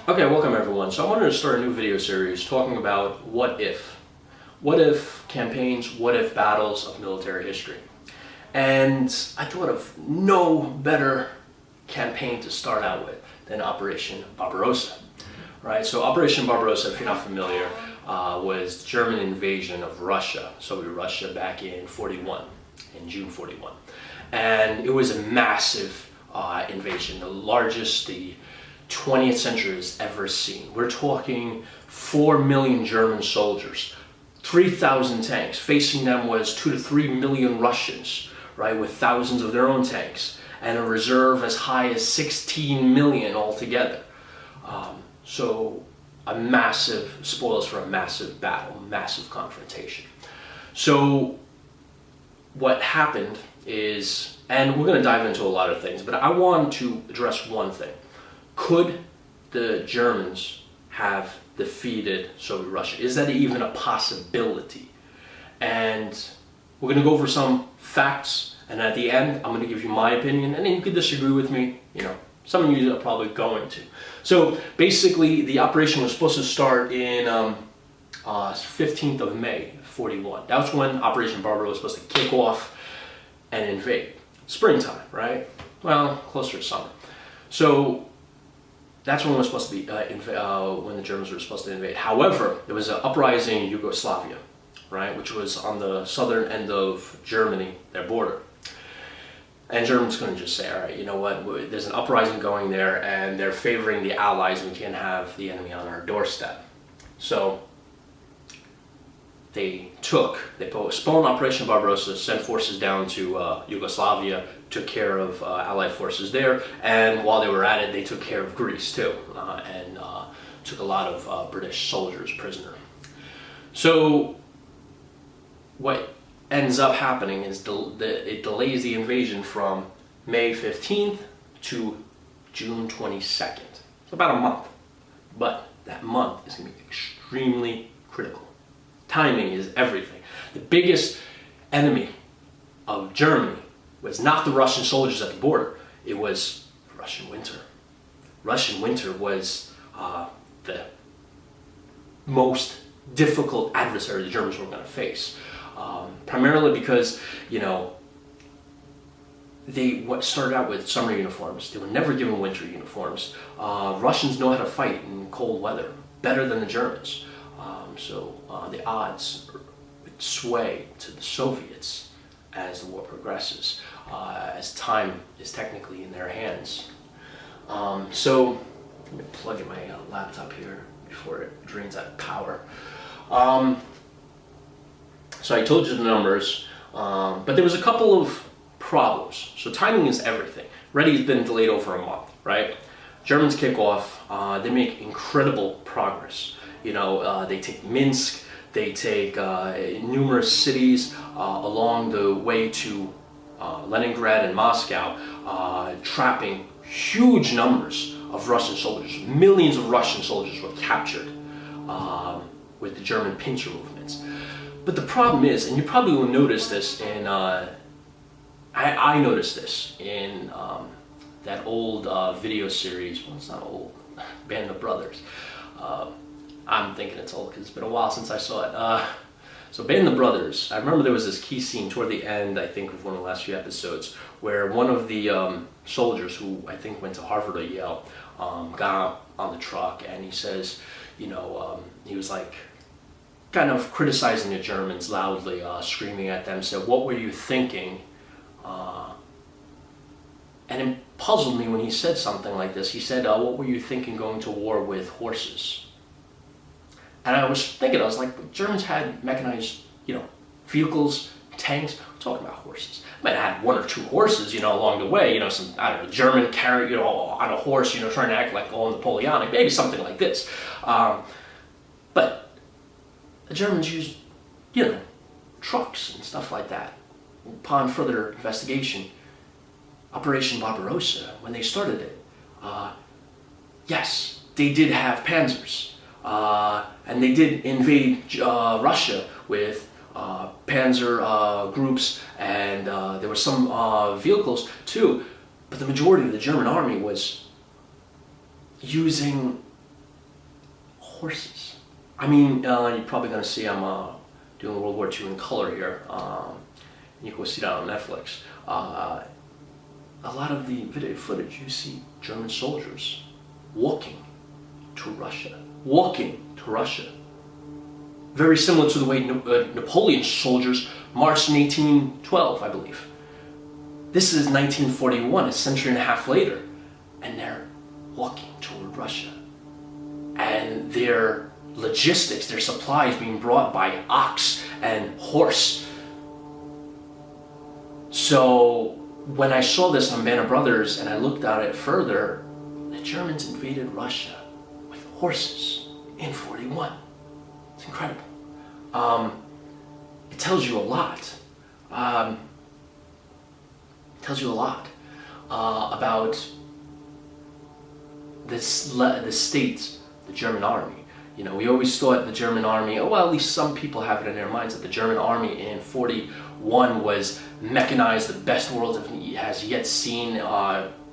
Okay, welcome everyone. So I wanted to start a new video series talking about what if. What if campaigns, what if battles of military history. And I thought of no better campaign to start out with than Operation Barbarossa. Right? So Operation Barbarossa, if you're not familiar, was the German invasion of Russia, Soviet Russia, back in June 41. And it was a massive invasion, the largest the 20th century has ever seen. We're talking 4 million German soldiers, 3,000 tanks. Facing them was 2 to 3 million Russians, right, with thousands of their own tanks, and a reserve as high as 16 million altogether. So a massive, spoils for a massive battle, massive confrontation. So what happened is, and we're going to dive into a lot of things, but I want to address one thing. Could the Germans have defeated Soviet Russia? Is that even a possibility? And we're going to go over some facts, and at the end, I'm going to give you my opinion, and then you could disagree with me. You know, some of you are probably going to. So basically, the operation was supposed to start in 15th of May, 41. That's when Operation Barbarossa was supposed to kick off and invade. Springtime, right? Well, closer to summer. So that's when it was supposed to be when the Germans were supposed to invade. However, there was an uprising in Yugoslavia, right, which was on the southern end of Germany, their border. And Germans couldn't just say, all right, you know what, there's an uprising going there, and they're favoring the Allies, and we can't have the enemy on our doorstep. So they postponed Operation Barbarossa, sent forces down to Yugoslavia, took care of Allied forces there, and while they were at it, they took care of Greece too, and took a lot of British soldiers prisoner. So what ends up happening is it delays the invasion from May 15th to June 22nd. It's about a month, but that month is going to be extremely critical. Timing is everything. The biggest enemy of Germany was not the Russian soldiers at the border. It was Russian winter. Russian winter was the most difficult adversary the Germans were going to face. Primarily because, you know, they started out with summer uniforms. They were never given winter uniforms. Russians know how to fight in cold weather better than the Germans. So the odds sway to the Soviets as the war progresses, as time is technically in their hands. So let me plug in my laptop here before it drains out of power. So I told you the numbers, but there was a couple of problems. So timing is everything. Ready's been delayed over a month, right? Germans kick off, they make incredible progress. You know, they take Minsk, they take numerous cities along the way to Leningrad and Moscow, trapping huge numbers of Russian soldiers. Millions of Russian soldiers were captured with the German pincer movements. But the problem is, and you probably will notice this in, I noticed this in that old video series, well, it's not old, Band of Brothers. I'm thinking it's old because it's been a while since I saw it. So Band of Brothers, I remember there was this key scene toward the end, I think, of one of the last few episodes, where one of the soldiers, who I think went to Harvard or Yale, got on the truck, and he says, you know, he was like, kind of criticizing the Germans loudly, screaming at them, said, "What were you thinking?" And it puzzled me when he said something like this. He said, "What were you thinking going to war with horses?" And I was thinking, I was like, Germans had mechanized, you know, vehicles, tanks. We're talking about horses. Might have had one or two horses, you know, along the way. You know, some, I don't know, German carry, you know, on a horse, you know, trying to act like all Napoleonic, maybe something like this. But the Germans used, you know, trucks and stuff like that. Upon further investigation, Operation Barbarossa, when they started it, yes, they did have panzers. And they did invade Russia with panzer groups, and there were some vehicles too, but the majority of the German army was using horses. I mean, you're probably going to see I'm doing World War II in color here. You can go see that on Netflix. A lot of the video footage, you see German soldiers walking to Russia. Walking to Russia. Very similar to the way Napoleon's soldiers marched in 1812, I believe. This is 1941, a century and a half later, and they're walking toward Russia. And their logistics, their supplies being brought by ox and horse. So when I saw this on Band of Brothers and I looked at it further, the Germans invaded Russia with horses in 41. It's incredible. It tells you a lot. It tells you a lot about the state, the German army. You know, we always thought the German army, well, at least some people have it in their minds that the German army in 41 was mechanized, the best the world has yet seen,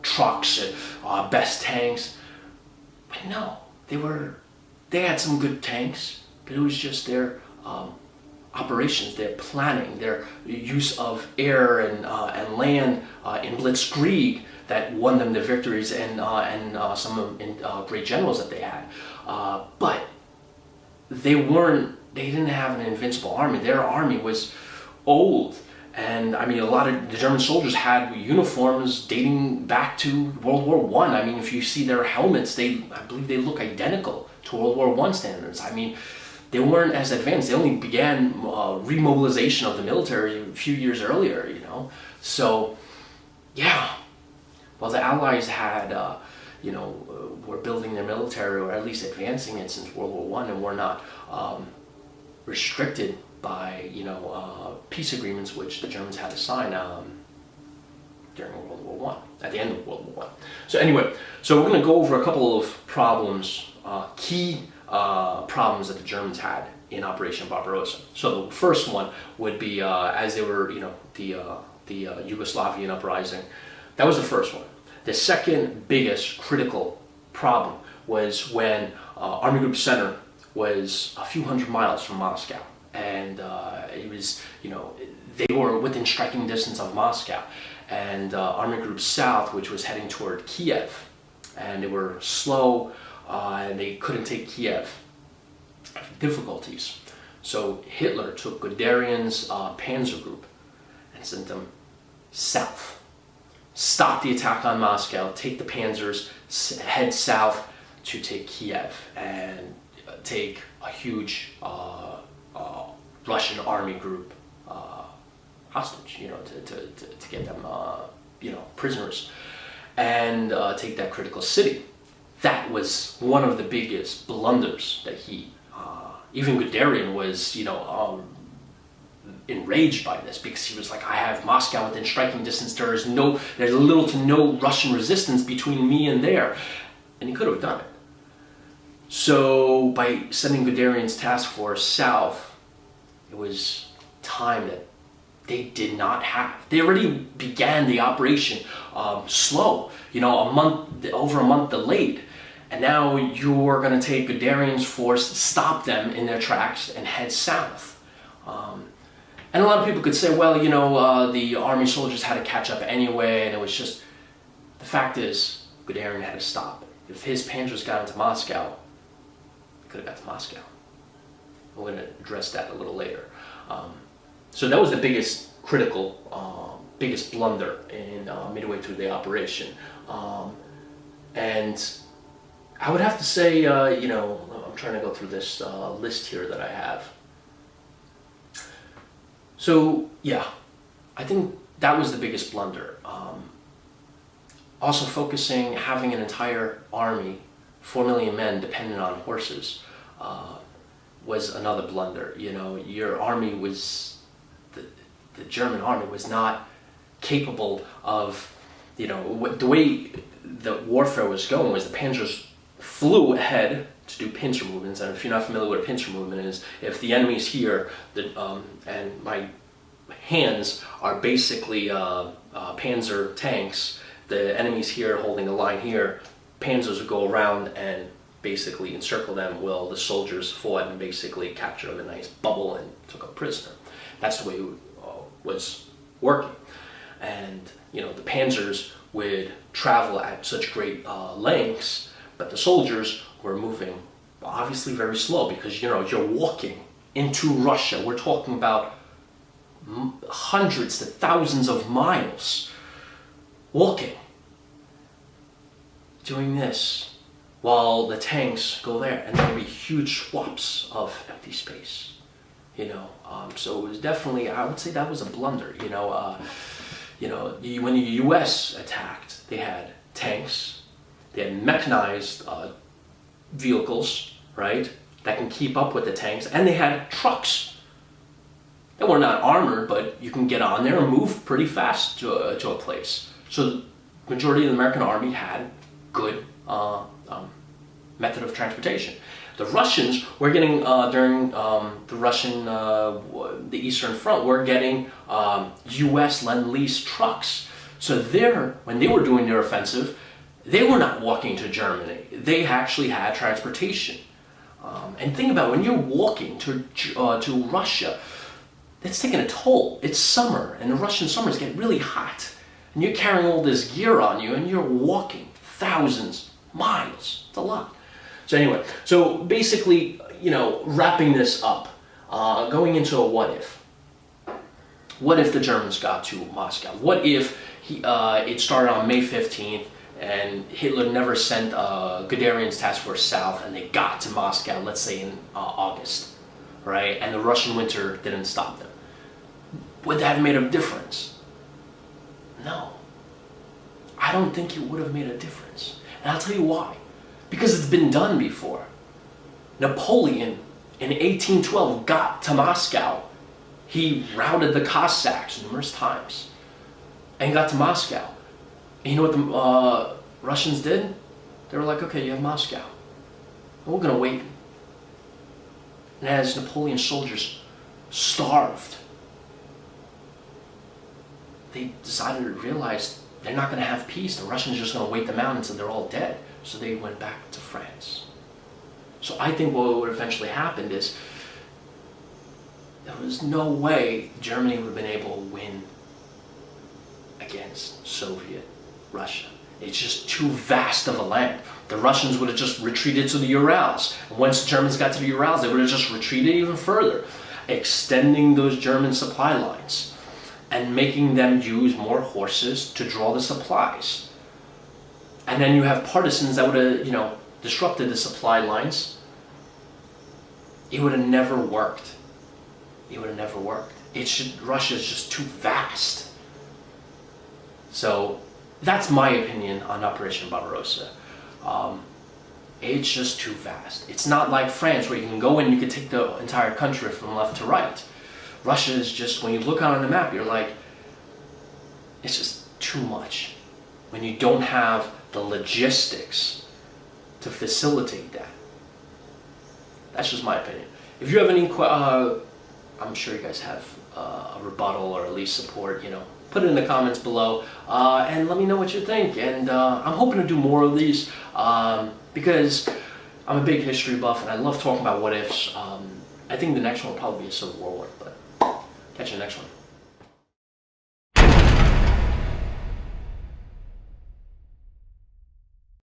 trucks, best tanks. But no, they had some good tanks, but it was just their operations, their planning, their use of air and land in blitzkrieg that won them the victories and some great generals that they had. But they didn't have an invincible army. Their army was old. And I mean, a lot of the German soldiers had uniforms dating back to World War I. I mean, if you see their helmets, I believe they look identical to World War I standards. I mean, they weren't as advanced. They only began remobilization of the military a few years earlier, you know. So, yeah. Well, the Allies had, were building their military, or at least advancing it since World War I, and were not restricted by, peace agreements which the Germans had to sign during World War I, at the end of World War I. So anyway, we're going to go over a couple of problems, key problems that the Germans had in Operation Barbarossa. So the first one would be as they were, the Yugoslavian uprising. That was the first one. The second biggest critical problem was when Army Group Center was a few hundred miles from Moscow. And it was, they were within striking distance of Moscow. And Army Group South, which was heading toward Kiev, and they were slow, and they couldn't take Kiev. Difficulties. So Hitler took Guderian's panzer group and sent them south. Stop the attack on Moscow, take the panzers, head south to take Kiev, and take a huge Russian army group hostage, to get them, prisoners, and take that critical city. That was one of the biggest blunders that even Guderian was, enraged by this, because he was like, I have Moscow within striking distance. There's little to no Russian resistance between me and there, and he could have done it. So by sending Guderian's task force south, it was time that they did not have. They already began the operation slow, over a month delayed. And now you're going to take Guderian's force, stop them in their tracks, and head south. And a lot of people could say, well, the army soldiers had to catch up anyway, and it was just... The fact is, Guderian had to stop. If his panzers got into Moscow, they could have got to Moscow. We're going to address that a little later. So that was the biggest biggest blunder in midway through the operation. And I would have to say, I'm trying to go through this list here that I have. So, yeah, I think that was the biggest blunder. Also having an entire army, 4 million men dependent on horses, was another blunder. Your army was, the German army was not capable of, the way the warfare was going was the panzers flew ahead to do pincer movements. And if you're not familiar with what a pincer movement is, if the enemy's here, and my hands are basically panzer tanks, the enemy's here holding a line here, panzers would go around and basically encircle them while the soldiers fought and basically captured them in a nice bubble and took a prisoner. That's the way it was working. And the panzers would travel at such great lengths, but the soldiers were moving obviously very slow, because you're walking into Russia. We're talking about hundreds to thousands of miles walking, doing this while the tanks go there, and there'll be huge swaths of empty space. So it was definitely, I would say that was a blunder. When the U.S. attacked, they had tanks, they had mechanized vehicles, right, that can keep up with the tanks, and they had trucks that were not armored, but you can get on there and move pretty fast to a place. So the majority of the American army had good method of transportation. The Russians were getting, during the Eastern Front, were getting U.S. Lend-Lease trucks. So when they were doing their offensive, they were not walking to Germany. They actually had transportation. And think about it, when you're walking to Russia, that's taking a toll. It's summer, and the Russian summers get really hot. And you're carrying all this gear on you, and you're walking thousands miles. It's a lot. So anyway, so basically, wrapping this up, going into a what if. What if the Germans got to Moscow? What if it started on May 15th and Hitler never sent Guderian's task force south and they got to Moscow, let's say in August, right? And the Russian winter didn't stop them. Would that have made a difference? No. I don't think it would have made a difference. And I'll tell you why. Because it's been done before. Napoleon in 1812 got to Moscow. He routed the Cossacks numerous times and got to Moscow. And you know what the Russians did? They were like, okay, you have Moscow. And we're going to wait. And as Napoleon's soldiers starved, they decided to realize they're not going to have peace. The Russians are just going to wait them out until they're all dead. So they went back to France. So I think what would eventually happen is there was no way Germany would have been able to win against Soviet Russia. It's just too vast of a land. The Russians would have just retreated to the Urals. And once the Germans got to the Urals, they would have just retreated even further, extending those German supply lines and making them use more horses to draw the supplies. And then you have partisans that would have, disrupted the supply lines. It would have never worked. It would have never worked. Russia is just too vast. So that's my opinion on Operation Barbarossa. It's just too vast. It's not like France, where you can go in and you can take the entire country from left to right. Russia is just, when you look out on the map, you're like, it's just too much. When you don't have the logistics to facilitate that. That's just my opinion. If you have any, I'm sure you guys have a rebuttal or at least support, put it in the comments below and let me know what you think. And I'm hoping to do more of these because I'm a big history buff and I love talking about what ifs. I think the next one will probably be a Civil War one, but catch you in the next one.